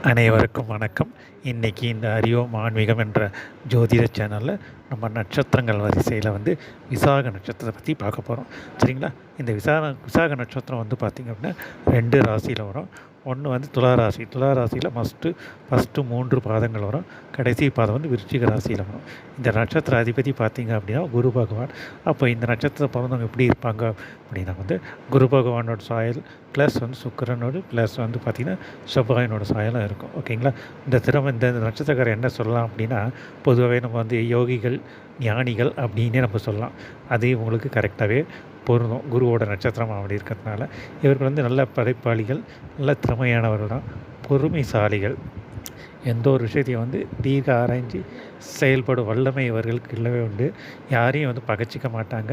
அனைவருக்கும் வணக்கம். இன்றைக்கி இந்த அறிவோம் ஆன்மீகம் என்ற ஜோதிட சேனலில் நம்ம நட்சத்திரங்கள் வரிசையில் விசாக நட்சத்திரத்தை பற்றி பார்க்க போகிறோம். சரிங்களா? இந்த விசாக நட்சத்திரம் பார்த்திங்க அப்படின்னா 2 ராசியில் வரும். ஒன்று துலா ராசி. துலா ராசியில் ஃபஸ்ட்டு 3 பாதங்கள் வரும். கடைசி பாதம் விருச்சிக ராசியில் வரும். இந்த நட்சத்திர அதிபதி பார்த்திங்க அப்படின்னா குரு பகவான். அப்போ இந்த நட்சத்திரம் பிறந்தவங்க எப்படி இருப்பாங்க அப்படின்னா குரு பகவானோட சாயல் ப்ளஸ் சுக்கிரனோடு ப்ளஸ் பார்த்திங்கன்னா செவ்வாயினோட சாயலும் இருக்கும். ஓகேங்களா? இந்த நட்சத்திரக்காரர் என்ன சொல்லலாம் அப்படின்னா, பொதுவாகவே நம்ம யோகிகள், ஞானிகள் அப்படின்னே நம்ம சொல்லலாம். அது உங்களுக்கு கரெக்டாகவே பொருந்தும். குருவோட நட்சத்திரம் அப்படி இருக்கிறதுனால இவர்கள் நல்ல படைப்பாளிகள், நல்ல திறமையானவர்கள் தான், பொறுமைசாலிகள். எந்த ஒரு விஷயத்தையும் தீர்க்க ஆராய்ச்சி செயல்படும் வல்லமை இவர்களுக்கு இல்லவே உண்டு. யாரையும் பகைச்சிக்க மாட்டாங்க.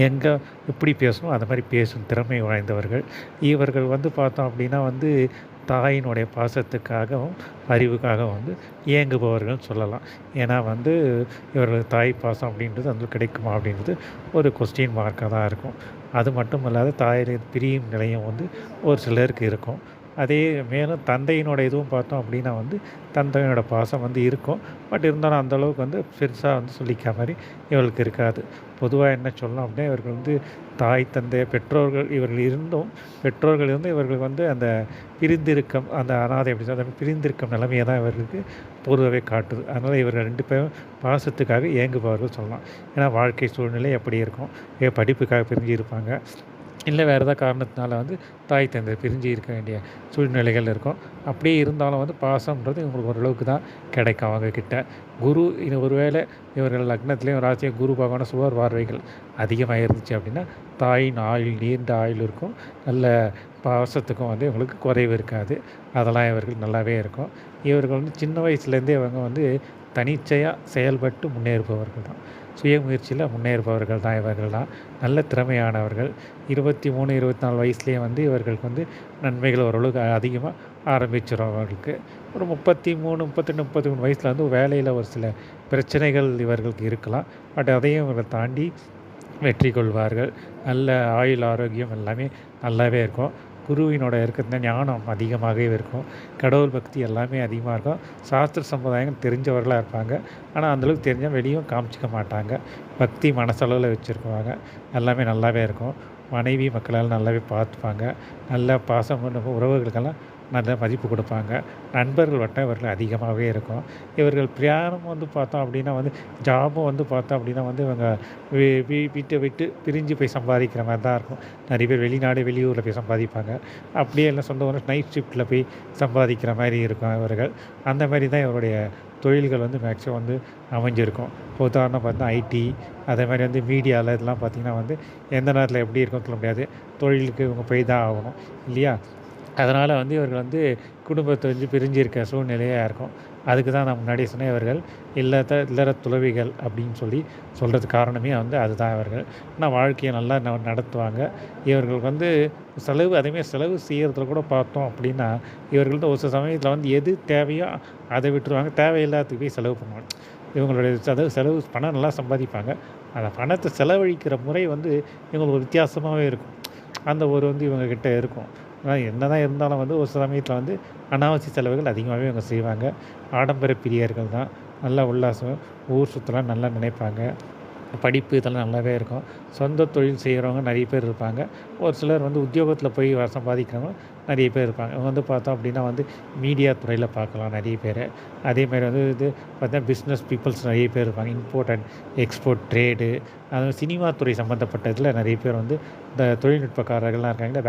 எங்கே எப்படி பேசணும் அந்த மாதிரி பேசும் திறமை வாய்ந்தவர்கள். இவர்கள் பார்த்தோம் அப்படின்னா தாயினுடைய பாசத்துக்காகவும் அறிவுக்காகவும் இயங்குபவர்கள் சொல்லலாம். ஏன்னா இவர்கள் தாய் பாசம் அப்படின்றது கிடைக்குமா அப்படின்றது ஒரு கொஸ்டின் மார்க்காக தான் இருக்கும். அது மட்டும் இல்லாத தாயை பிரியும் நிலையம் ஒரு சிலருக்கு இருக்கும். அதே மேலும் தந்தையினோட இதுவும் பார்த்தோம் அப்படின்னா தந்தையோட பாசம் இருக்கும். பட் இருந்தாலும் அந்தளவுக்கு பெருசாக சொல்லிக்க மாதிரி இவர்களுக்கு இருக்காது. பொதுவாக என்ன சொல்லலாம் அப்படின்னா, இவர்கள் தாய் தந்தை பெற்றோர்கள் இவர்கள் இவர்கள் அந்த பிரிந்திருக்கம், அந்த அனாதை அப்படி அந்த பிரிந்திருக்கும் நிலைமையை தான் இவர்களுக்கு பொதுவாகவே காட்டுது. அதனால் இவர்கள் 2 பேரும் பாசத்துக்காக இயங்குபவர்கள் சொல்லலாம். ஏன்னா வாழ்க்கை சூழ்நிலை எப்படி இருக்கும், படிப்புக்காக பிரிஞ்சு இருப்பாங்க, இல்லை வேறு ஏதாவது காரணத்தினால தாய் தந்தை பிரிஞ்சு இருக்க வேண்டிய சூழ்நிலைகள் இருக்கும். அப்படியே இருந்தாலும் பாசம்ன்றது இவங்களுக்கு ஓரளவுக்கு தான் கிடைக்கும் அவங்கக்கிட்ட. குரு இது ஒருவேளை இவர்கள் லக்னத்துலேயும் ராசியாக குரு பகவான சுவர் பார்வைகள் அதிகமாக இருந்துச்சு அப்படின்னா தாயின் ஆயுள் நீண்ட ஆயுள் இருக்கும். நல்ல பாசத்துக்கும் இவங்களுக்கு குறைவு இருக்காது. அதெல்லாம் இவர்கள் நல்லாவே இருக்கும். இவர்கள் சின்ன வயசுலேருந்தே இவங்க தனிச்சையாக செயல்பட்டு முன்னேறுபவர்கள் தான். சுயமுயற்சியில் முன்னேறுபவர்கள் தான் இவர்கள்லாம். நல்ல திறமையானவர்கள். 23, 24 வயசுலேயே இவர்களுக்கு நன்மைகள் ஓரளவுக்கு அதிகமாக ஆரம்பிச்சிடும். அவர்களுக்கு ஒரு 33, 32, 33 வயசில் வேலையில் ஒரு சில பிரச்சனைகள் இவர்களுக்கு இருக்கலாம். பட் அதையும் இவர்கள் தாண்டி வெற்றி கொள்வார்கள். நல்ல ஆயுள் ஆரோக்கியம் எல்லாமே நல்லாவே இருக்கும். குருவினோட இருக்கிறது ஞானம் அதிகமாகவே இருக்கும். கடவுள் பக்தி எல்லாமே அதிகமாக இருக்கும். சாஸ்திர சம்பிரதாயங்கள் தெரிஞ்சவர்களாக இருப்பாங்க. ஆனால் அந்தளவுக்கு தெரிஞ்சால் வெளியும் காமிச்சிக்க மாட்டாங்க. பக்தி மனசளவில் வச்சுருக்குவாங்க. எல்லாமே நல்லாவே இருக்கும். மனைவி மக்களால் நல்லாவே பார்த்துப்பாங்க. நல்ல பாசம் உறவுகளுக்கெல்லாம் நல்ல மதிப்பு கொடுப்பாங்க. நண்பர்கள் வட்டம் இவர்கள் அதிகமாகவே இருக்கும். இவர்கள் பிரயாணம் பார்த்தோம் அப்படின்னா ஜாபும் பார்த்தோம் அப்படின்னா இவங்க வீட்டை விட்டு பிரிஞ்சு போய் சம்பாதிக்கிற மாதிரி தான் இருக்கும். நிறைய பேர் வெளிநாடு வெளியூரில் போய் சம்பாதிப்பாங்க. அப்படியே எல்லாம் சொந்த ஊர் நைட் ஷிஃப்ட்டில் போய் சம்பாதிக்கிற மாதிரி இருக்கும் இவர்கள். அந்த மாதிரி தான் இவருடைய தொழில்கள் மேக்ஸிமம் அமைஞ்சிருக்கும். உதாரணம் பார்த்தா ஐடி, அதே மாதிரி மீடியாவில் இதெல்லாம் பார்த்திங்கன்னா எந்த நேரத்தில் எப்படி இருக்கும்னு சொல்ல முடியாது. தொழிலுக்கு இவங்க போய் தான் ஆகணும் இல்லையா? அதனால் இவர்கள் குடும்பத்தை பிரிஞ்சு இருக்க சூழ்நிலையாக இருக்கும். அதுக்கு தான் நான் முன்னாடியே சொன்னேன், இவர்கள் இல்லற துறவிகள் அப்படின்னு சொல்கிறதுக்கு காரணமே அதுதான் இவர்கள். ஆனால் வாழ்க்கையை நல்லா நடத்துவாங்க. இவர்களுக்கு செலவு அதேமாதிரி செலவு செய்கிறதுல கூட பார்த்தோம் அப்படின்னா இவர்கள் ஒரு சில சமயத்தில் எது தேவையோ அதை விட்டுருவாங்க. தேவையில்லாததுக்கு போய் செலவு பண்ணுவாங்க. இவங்களுடைய செலவு பணம் நல்லா சம்பாதிப்பாங்க. அந்த பணத்தை செலவழிக்கிற முறை இவங்களுக்கு ஒரு வித்தியாசமாகவே இருக்கும். அந்த ஒரு இவங்கக்கிட்ட இருக்கும். ஆனால் என்ன தான் இருந்தாலும் ஒரு சமயத்தில் அனாவசிய செலவுகள் அதிகமாகவே இவங்க செய்வாங்க. ஆடம்பர பிரியர்கள் தான். நல்லா உல்லாசம், ஊர் சுற்றலாம் நல்லா நினைப்பாங்க. படிப்பு இதெல்லாம் நல்லாவே இருக்கும். சொந்த தொழில் செய்கிறவங்க நிறைய பேர் இருப்பாங்க. ஒரு சிலர் உத்தியோகத்தில் போய் சம்பாதிக்கிறவங்க நிறைய பேர் இருப்பாங்க. இவங்க பார்த்தோம் அப்படின்னா மீடியா துறையில் பார்க்கலாம் நிறைய பேர். அதேமாதிரி இது பார்த்தா பிஸ்னஸ் பீப்புள்ஸ் நிறைய பேர் இருப்பாங்க. இம்போர்ட் அண்ட் எக்ஸ்போர்ட் ட்ரேடு, அது சினிமா துறை சம்மந்தப்பட்ட இதில் நிறைய பேர் இந்த தொழில்நுட்பக்காரர்கள்லாம் இருக்காங்க.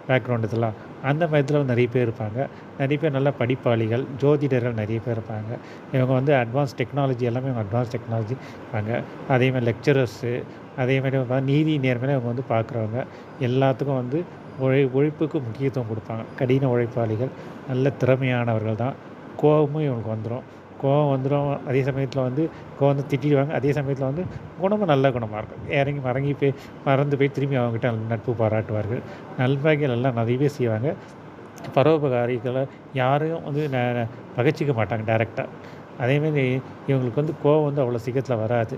பேக்ரவுண்ட் இதெல்லாம் அந்த மாதிரி இதில் நிறைய பேர் இருப்பாங்க. நிறைய பேர் நல்ல படிப்பாளிகள், ஜோதிடர்கள் நிறைய பேர் இருப்பாங்க. இவங்க அட்வான்ஸ் டெக்னாலஜி எல்லாமே அட்வான்ஸ் டெக்னாலஜி இருப்பாங்க. அதேமாதிரி லெக்சரர்ஸு, அதேமாதிரி நீதி நேர்மையாக இவங்க பார்க்குறவங்க. எல்லாத்துக்கும் உழைப்புக்கு முக்கியத்துவம் கொடுப்பாங்க. கடின உழைப்பாளிகள், நல்ல திறமையானவர்கள் தான். கோபமும் இவங்களுக்கு வந்துடும். கோபம் வந்துடும். அதே சமயத்தில் கோவம் திட்டிடுவாங்க. அதே சமயத்தில் குணமும் நல்ல குணமாக இருக்கும். மறந்து போய் திரும்பி அவங்ககிட்ட நட்பு பாராட்டுவார்கள். நல்வாய்கள் எல்லாம் நிறையவே செய்வாங்க. பரோபகாரிகளை யாரையும் பகைச்சிக்க மாட்டாங்க டைரெக்டாக. அதேமாதிரி இவங்களுக்கு கோவம் அவ்வளோ சீக்கிரத்தில் வராது.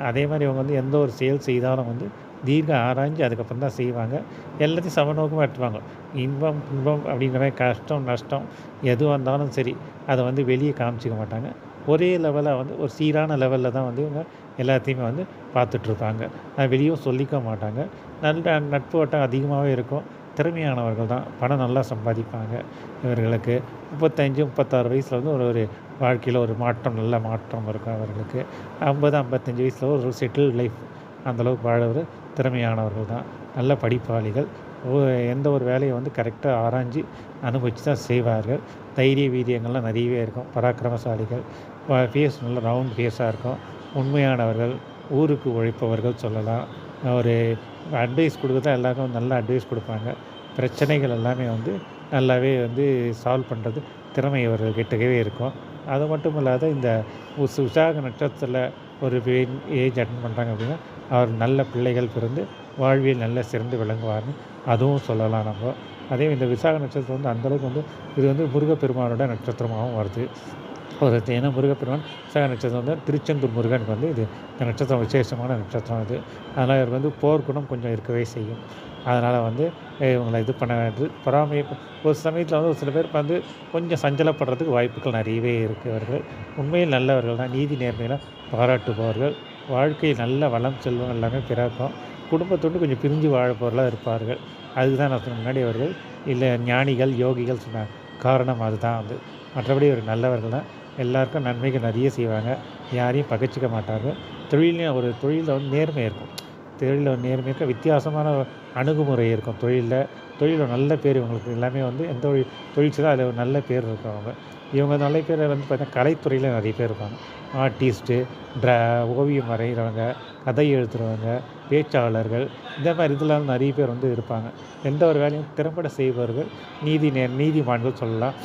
அதே மாதிரி இவங்க எந்த ஒரு செயல் செய்தாலும் தீர்க்க ஆராய்ஞ்சு அதுக்கப்புறம் தான் செய்வாங்க. எல்லாத்தையும் சமநோக்கமா எடுத்துப்பாங்க. இன்பம், துன்பம் அப்படிங்கிற மாரி கஷ்டம், நஷ்டம் எதுவா இருந்தாலும் சரி, அத வந்து வெளிய காமிச்சுக்க மாட்டாங்க. ஒரே லெவலா வந்து ஒரு சீரான லெவல்ல தான் வந்து இவங்க எல்லாத்தையுமே வந்து பார்த்துட்ருப்பாங்க. வெளியவும் சொல்லிக்க மாட்டாங்க. நல்ல நட்பு வட்டம் அதிகமாவே இருக்கும். திறமையானவர்கள் தான். பணம் நல்லா சம்பாதிப்பாங்க. இவர்களுக்கு 35, 36 வயசுல வந்து ஒரு ஒரு வாழ்க்கையில ஒரு மாற்றம், நல்ல மாற்றம் இருக்கும் அவர்களுக்கு. 50, 55 வயசுல ஒரு செட்டில்டு லைஃப் அந்த அளவுக்கு வாழ திறமையானவர்கள் தான். நல்ல படிப்பாளிகள். ஒ எந்த ஒரு வேலைய வந்து கரெக்ட்டா ஆராய்ஞ்சு அனுபவிச்சு தான் செய்வார்கள். தைரிய வீரியங்கள்லாம் நிறையவே இருக்கும். பராக்கிரமசாலிகள். ஃபேஸ் நல்ல ரவுண்ட் ஃபேஸா இருக்கும். உண்மையானவர்கள். ஊருக்கு உழைப்பவர்கள் சொல்லலாம். ஒரு அட்வைஸ் குடுக்கறதா எல்லாருக்கும் நல்ல அட்வைஸ் குடுப்பாங்க. பிரச்சனைகள் எல்லாமே வந்து நல்லாவே வந்து சால்வ் பண்றது திறமை இவர்கள்கிட்டவே இருக்கும். அது மட்டும் இல்லாத இந்த விசாக நட்சத்திரத்தில ஒரு ஏஜ் அட்டெண்ட் பண்றாங்க அப்படின்னா, அவர் நல்ல பிள்ளைகள் பிறந்து வாழ்வில் நல்ல சிறந்து விளங்குவார்ன்னு அதுவும் சொல்லலாம் நம்ப. அதே இந்த விசாக நட்சத்திரம் வந்து அந்த அளவுக்கு வந்து இது வந்து முருகப்பெருமானோட நட்சத்திரமாவும் வருது. ஒரு ஏன்னா முருகப்பெருமான் விசாக நட்சத்திரம் வந்து திருச்செந்தூர் முருகனுக்கு வந்து இந்த நட்சத்திரம் விசேஷமான நட்சத்திரம் இது. அதனால் இவருக்கு வந்து போர்க்குணம் கொஞ்சம் இருக்கவே செய்யும். அதனால் வந்து இவங்கள இது பண்ண ஒரு சமயத்தில வந்து ஒரு சில பேர் வந்து கொஞ்சம் சஞ்சலப்படுறதுக்கு வாய்ப்புகள் நிறையவே இருக்கு அவர்கள். உண்மையில் நல்லவர்கள் தான். நீதி நேர்மைலாம் பாராட்டுபவர்கள். வாழ்க்கையில் நல்ல வளம், செல்வம் எல்லாமே பிறக்கும். குடும்பத்தோடு கொஞ்சம் பிரிஞ்சு வாழப்போர்களா இருப்பார்கள். அதுக்கு தான் நான் சொன்ன முன்னாடி அவர்கள் இல்ல ஞானிகள், யோகிகள் சொன்ன காரணம் அதுதான் வந்து. மற்றபடி ஒரு நல்லவர்கள் தான். எல்லாருக்கும் நன்மைகள் நிறைய செய்வாங்க. யாரையும் பகைச்சிக்க மாட்டாங்க. தொழில்லயும் ஒரு தொழில்ல வந்து நேர்மை இருக்கும். தொழில்ல ஒரு நேர்மை இருக்கும். வித்தியாசமான அணுகுமுறை இருக்கும் தொழில்ல. தொழில்ல நல்ல பேர் இவங்களுக்கு எல்லாமே வந்து எந்த தொழில் செய்தாலும் அதில ஒரு நல்ல பேர் இருக்கும் அவங்க. இவங்க நல்ல பேர் வந்து பார்த்தீங்கன்னா, கலைத்துறையில நிறைய பேர் இருப்பாங்க. ஆர்டிஸ்ட்டு, ஓவியம் வரைகிறவங்க, கதை எழுதுறவங்க, பேச்சாளர்கள் இந்த மாரி இதெல்லாம் நிறைய பேர் வந்து இருப்பாங்க. எந்த ஒரு வேலையும் திறம்பட செய்பவர்கள், நீதிமான்கள் சொல்லலாம்.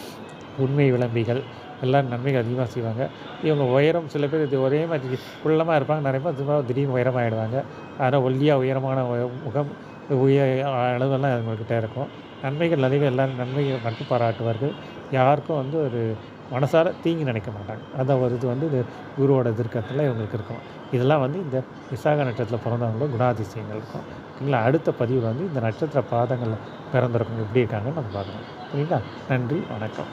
உண்மை விளம்பிகள் எல்லாம் நன்மைகள் அதிகமாக செய்வாங்க. இவங்க உயரம் சில பேர் இது ஒரே மாதிரி குள்ளமா இருப்பாங்க. நிறைய பேர் சும்மா திடீர்னு உயரமாயிடுவாங்க. ஆனால் ஒல்லியா உயரமான முகம் அளவெல்லாம் இவங்ககிட்ட இருக்கும். நன்மைகள் நிறைய எல்லாரும் நன்மைகள் மட்டும் பாராட்டுவார்கள். யாருக்கும் வந்து ஒரு மனசார தீங்கு நினைக்க மாட்டாங்க. அதான் ஒரு இது வந்து இது குருவோட தீர்க்கத்துல இவங்களுக்கு இருக்கும். இதெல்லாம் வந்து இந்த விசாக நட்சத்திரத்தில பிறந்தவங்களோட குணாதிசயங்கள் இருக்கும். ஓகேங்களா? அடுத்த பதிவுல வந்து இந்த நட்சத்திர பாதங்கள்ல பிறந்தவங்க எப்படி இருக்காங்கன்னு நம்ம பார்க்கலாம். சரிங்களா? நன்றி, வணக்கம்.